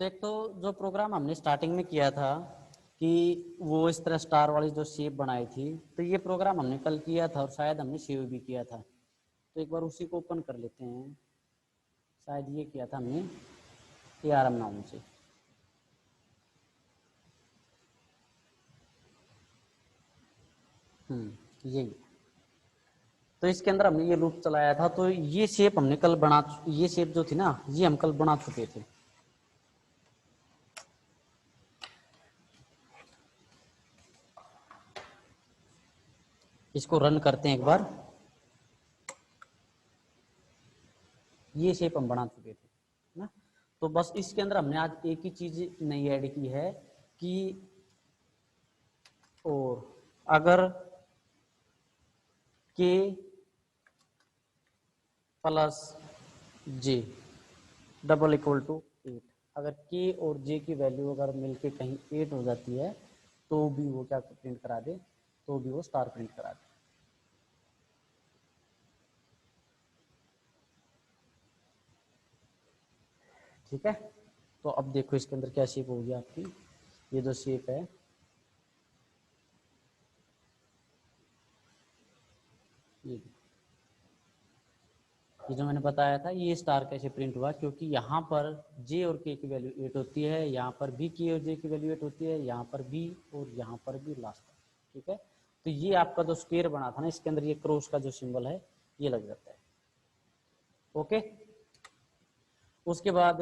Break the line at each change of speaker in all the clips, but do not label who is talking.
तो एक तो जो प्रोग्राम हमने स्टार्टिंग में किया था कि वो इस तरह स्टार वाली जो शेप बनाई थी, तो ये प्रोग्राम हमने कल किया था और शायद हमने सेव भी किया था। तो एक बार उसी को ओपन कर लेते हैं। शायद ये किया था हमने ARM नाम से। यही। तो इसके अंदर हमने ये लूप चलाया था, तो ये शेप हमने कल बना, ये शेप जो थी ना, ये हम कल बना चुके थे। इसको रन करते हैं एक बार। ये शेप हम बना चुके थे ना। तो बस इसके अंदर हमने आज एक ही चीज नई ऐड की है कि और अगर k plus j double equal to 8, अगर k और j की वैल्यू अगर मिलके कहीं 8 हो जाती है तो भी वो क्या प्रिंट करा दे, तो भी वो स्टार प्रिंट करा दे। ठीक है। तो अब देखो इसके अंदर क्या शेप होगी आपकी। ये जो शेप है, ये जो मैंने बताया था, ये स्टार कैसे प्रिंट हुआ, क्योंकि यहाँ पर जे और के की वैल्यू 8 होती है, यहाँ पर भी के और जे की वैल्यू 8 होती है, यहाँ पर भी और यहाँ पर भी लास्ट। ठीक है। तो ये आपका जो स्क्वायर बना था ना, इसके अंदर ये क्रॉस का जो सिंबल है ये लग जाता है। ओके। उसके बाद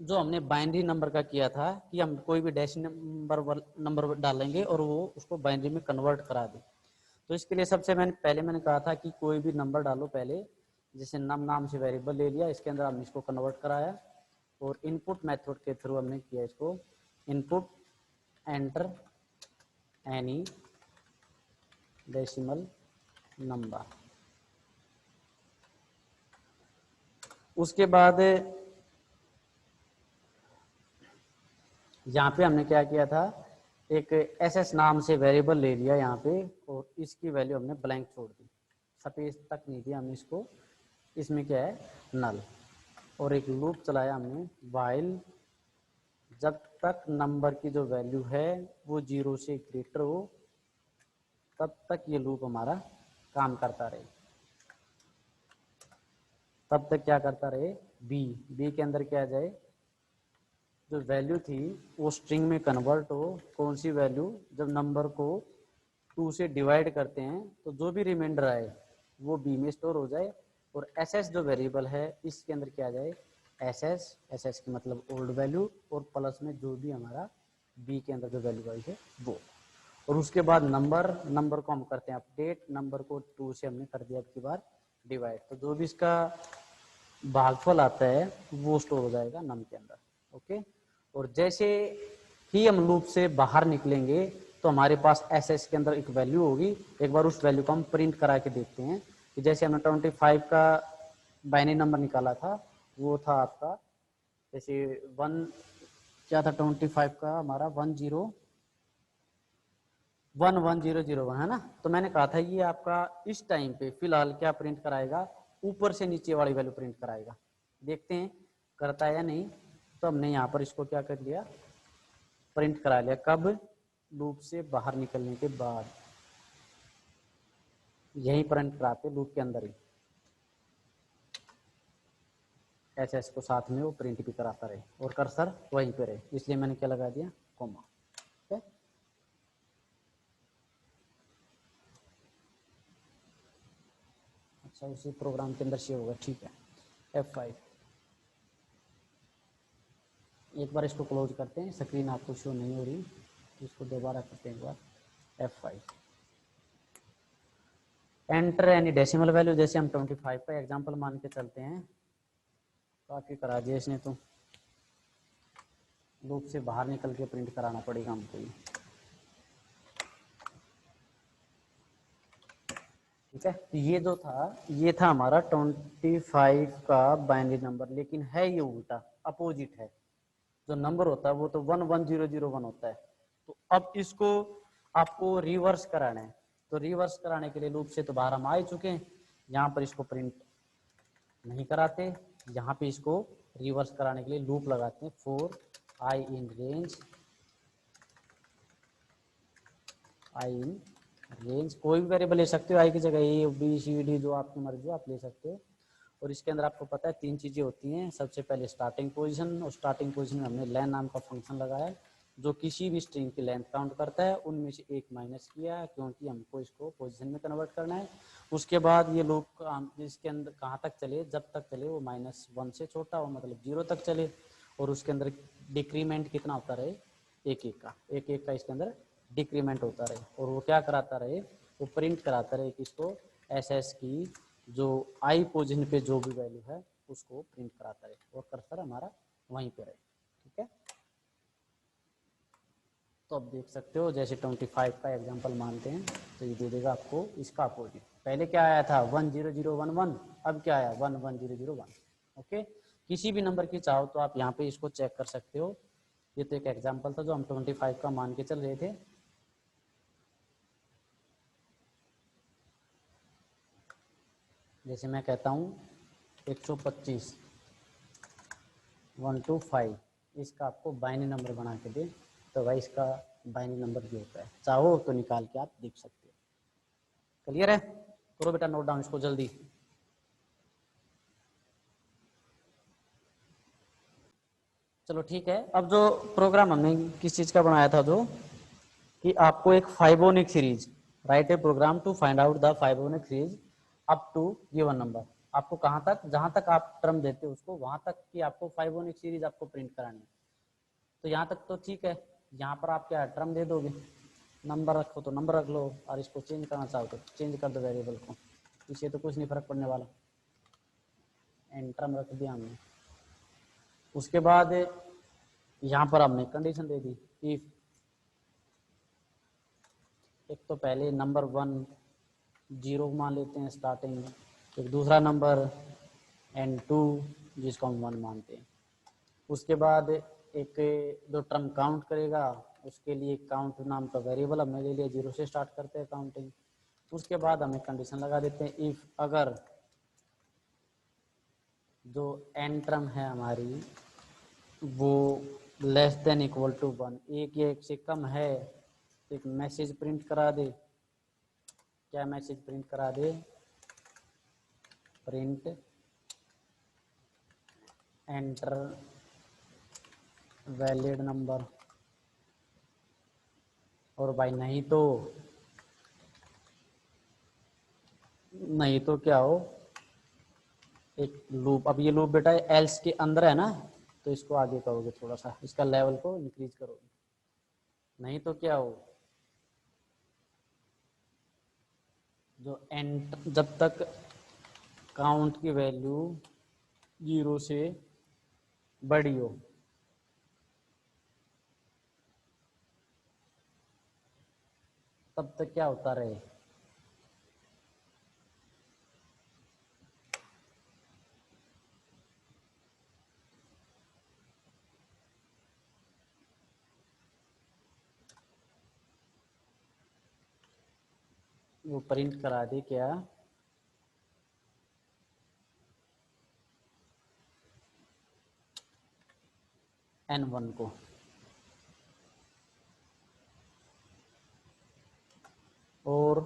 जो हमने बाइनरी नंबर का किया था कि हम कोई भी डैश नंबर डालेंगे और वो उसको बाइनरी में कन्वर्ट करा दे। तो इसके लिए सबसे मैंने कहा था कि कोई भी नंबर डालो पहले, जैसे नाम से वेरिएबल ले लिया, इसके अंदर हमने इसको कन्वर्ट कराया और इनपुट मेथड के थ्रू हमने किया इसको input enter any decimal number. उसके बाद यहाँ पे हमने क्या किया था, एक SS नाम से वेरिएबल ले लिया यहाँ पे और इसकी वैल्यू हमने ब्लैंक छोड़ दी, स्पेस तक नहीं दिया हमने इसको। इसमें क्या है, नल। और एक लूप चलाया हमने व्हाइल जब तक नंबर की जो वैल्यू है वो 0 से ग्रेटर हो, तब तक ये लूप हमारा काम करता रहे। तब तक क्या करता रहे, बी के अंदर क्या आ जाए, जो वैल्यू थी वो स्ट्रिंग में कन्वर्ट हो। कौन सी वैल्यू, जब नंबर को 2 से डिवाइड करते हैं तो जो भी रिमाइंडर आए वो बी में स्टोर हो जाए। और SS जो वेरिएबल है इसके अंदर क्या आ जाए, SS की मतलब ओल्ड वैल्यू, और प्लस में जो भी हमारा बी के अंदर जो वैल्यू आई है वो। और उसके बाद नंबर को हम करते हैं अपडेट, नंबर को 2 से हमने कर दिया अब की बार डिवाइड, तो जो भी इसका भागफल आता है वो स्टोर हो जाएगा नम के अंदर। ओके। और जैसे ही हम लूप से बाहर निकलेंगे तो हमारे पास SS के अंदर एक वैल्यू होगी। एक बार उस वैल्यू को हम प्रिंट करा के देखते हैं कि जैसे हमने 25 का बाइनरी नंबर निकाला था, वो था आपका जैसे 1 क्या था, 25 का हमारा 11001 है ना। तो मैंने कहा था ये आपका इस टाइम पे फिलहाल क्या प्रिंट कराएगा, ऊपर से नीचे वाली वैल्यू प्रिंट कराएगा। देखते हैं करता है या नहीं। तो हमने यहाँ पर इसको क्या कर लिया, प्रिंट करा लिया। कब, लूप से बाहर निकलने के बाद। यही प्रिंट कराते लूप के अंदर ही, SS को साथ में वो प्रिंट भी कराता रहे और कर्सर वहीं पे रहे, इसलिए मैंने क्या लगा दिया, कॉमा। ठीक है। अच्छा, उसी प्रोग्राम के अंदर सेव होगा। ठीक है। F5 एक बार इसको क्लोज करते हैं, स्क्रीन आपको शो नहीं हो रही तो इसको दोबारा करते हैं एक बार। F5 enter any decimal value, जैसे हम 25 का एग्जांपल मान के चलते हैं। काफी करा दिया इसने, तो लूप से बाहर निकल के प्रिंट कराना पड़ेगा हमको ये। ठीक है। तो ये जो था, ये था हमारा 25 का बाइनरी नंबर, लेकिन है ये उल्टा, अपोजिट है। जो नंबर होता है वो तो 11001 होता है। तो अब इसको आपको रिवर्स कराना है। तो रिवर्स कराने के लिए लूप से तो बाहर हम आ चुके हैं, यहाँ पर इसको प्रिंट नहीं कराते, यहाँ पे इसको रिवर्स कराने के लिए लूप लगाते हैं for I in range, I in range, कोई भी वेरिएबल ले सकते हो आई की जगह, ए बी सी डी जो आपकी मर्जी आप ले सकते हो। और इसके अंदर आपको पता है 3 चीज़ें होती हैं। सबसे पहले स्टार्टिंग पोजीशन, और स्टार्टिंग पोजीशन में हमने लेन नाम का फंक्शन लगाया है जो किसी भी स्ट्रिंग की लेंथ काउंट करता है, उनमें से एक माइनस किया है क्योंकि हमको इसको पोजीशन में कन्वर्ट करना है। उसके बाद ये लूप इसके अंदर कहाँ तक चले, जब तक चले वो -1 से छोटा हो, मतलब 0 तक चले, और उसके अंदर डिक्रीमेंट कितना होता रहे, एक एक का इसके अंदर डिक्रीमेंट होता रहे। और वो क्या कराता रहे, वो प्रिंट कराता रहे कि इसको एस की जो आई पोजीशन पे जो भी वैल्यू है उसको प्रिंट कराता रहे, और कर्सर हमारा वहीं पे रहे। ठीक है, तो अब देख सकते हो जैसे 25 का एग्जांपल मानते हैं तो ये दे देगा आपको इसका अपोजिट। पहले क्या आया था 10011, अब क्या आया 11001। ओके, किसी भी नंबर की चाहो तो आप यहाँ पे इसको चेक कर सकते हो। ये तो एक एग्जांपल था जो हम 25 का मान के चल रहे थे। जैसे मैं कहता हूँ 125 125, इसका आपको बाइनरी नंबर बना के दे तो भाई इसका बाइनरी नंबर भी होता है, चाहो तो निकाल के आप देख सकते हो। क्लियर है, करो बेटा नोट डाउन इसको जल्दी। चलो ठीक है, अब जो प्रोग्राम हमने किस चीज़ का बनाया था, जो कि आपको एक Fibonacci series, write a program to find out the Fibonacci series up to given number. आपको कहाँ तक, जहाँ तक आप टर्म देते हो उसको वहाँ तक कि आपको फाइबोनिक सीरीज आपको प्रिंट करानी है। तो यहाँ तक तो ठीक है, यहाँ पर आप क्या टर्म दे दोगे, नंबर रखो तो नंबर रख लो, और इसको चेंज करना चाहो तो चेंज कर दो वेरिएबल को, इससे तो कुछ नहीं फर्क पड़ने वाला। एंड टर्म रख दिया हमने। उसके बाद यहाँ पर हमने कंडीशन दे दी, इफ एक तो पहले नंबर 1 0 मान लेते हैं स्टार्टिंग में, एक दूसरा नंबर n2 जिसको हम 1 मानते हैं। उसके बाद एक जो टर्म काउंट करेगा उसके लिए काउंट नाम का वेरिएबल हमने ले लिया, 0 से स्टार्ट करते हैं काउंटिंग। उसके बाद हमें कंडीशन लगा देते हैं, इफ अगर जो n टर्म है हमारी वो लेस देन इक्वल टू 1, एक या एक से कम है, एक मैसेज प्रिंट करा दे। क्या मैसेज प्रिंट करा दे, प्रिंट एंटर वैलिड नंबर। और भाई नहीं तो क्या हो, एक लूप, अब ये लूप बेटा एल्स के अंदर है ना, तो इसको आगे करोगे, थोड़ा सा इसका लेवल को इंक्रीज करोगे। नहीं तो क्या हो, जो एंड जब तक काउंट की वैल्यू 0 से बड़ी हो, तब तक क्या होता रहे, वो प्रिंट करा दे क्या, n1 को। और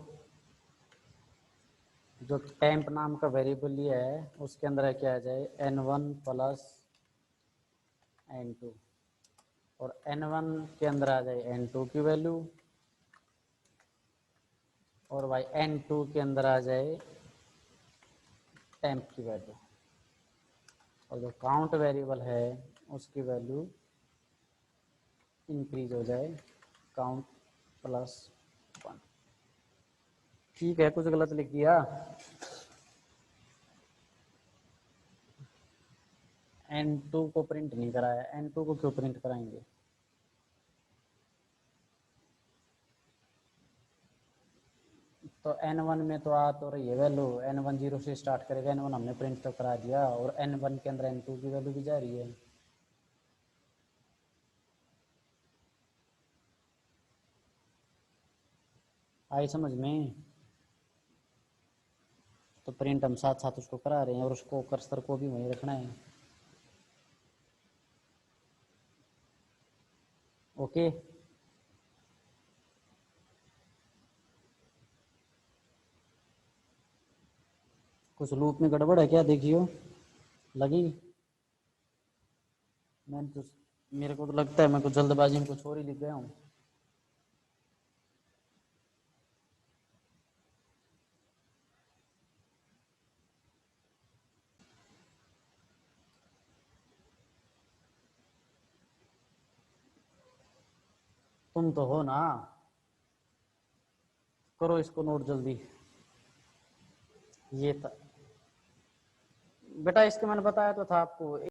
जो टेम्प नाम का वेरिएबल लिया है उसके अंदर क्या आ जाए, n1 प्लस n2, और n1 के अंदर आ जाए n2 की वैल्यू, और भाई n2 के अंदर आ जाए टेम्प की वैल्यू, और जो काउंट वेरिएबल है उसकी वैल्यू इंक्रीज हो जाए काउंट +1। ठीक है, कुछ गलत लिख दिया, n2 को प्रिंट नहीं कराया, n2 को क्यों प्रिंट कराएंगे, तो n1 में तो आ तो रही है वैल्यू, n1 0 से स्टार्ट करेगा, n1 हमने प्रिंट तो करा दिया, और n1 के अंदर n2 की वैल्यू भी जा रही है। आई समझ में, तो प्रिंट हम साथ साथ उसको करा रहे हैं, और उसको कर्सर को भी वहीं रखना है। ओके। कुछ लूप में गड़बड़ है क्या, देखियो लगी। मैंने तो, मेरे को तो लगता है मैं कुछ जल्दबाजी में कुछ और ही लिख गया हूँ। तुम तो हो ना, करो इसको नोट जल्दी। ये था बेटा, इसके मैंने बताया तो था आपको।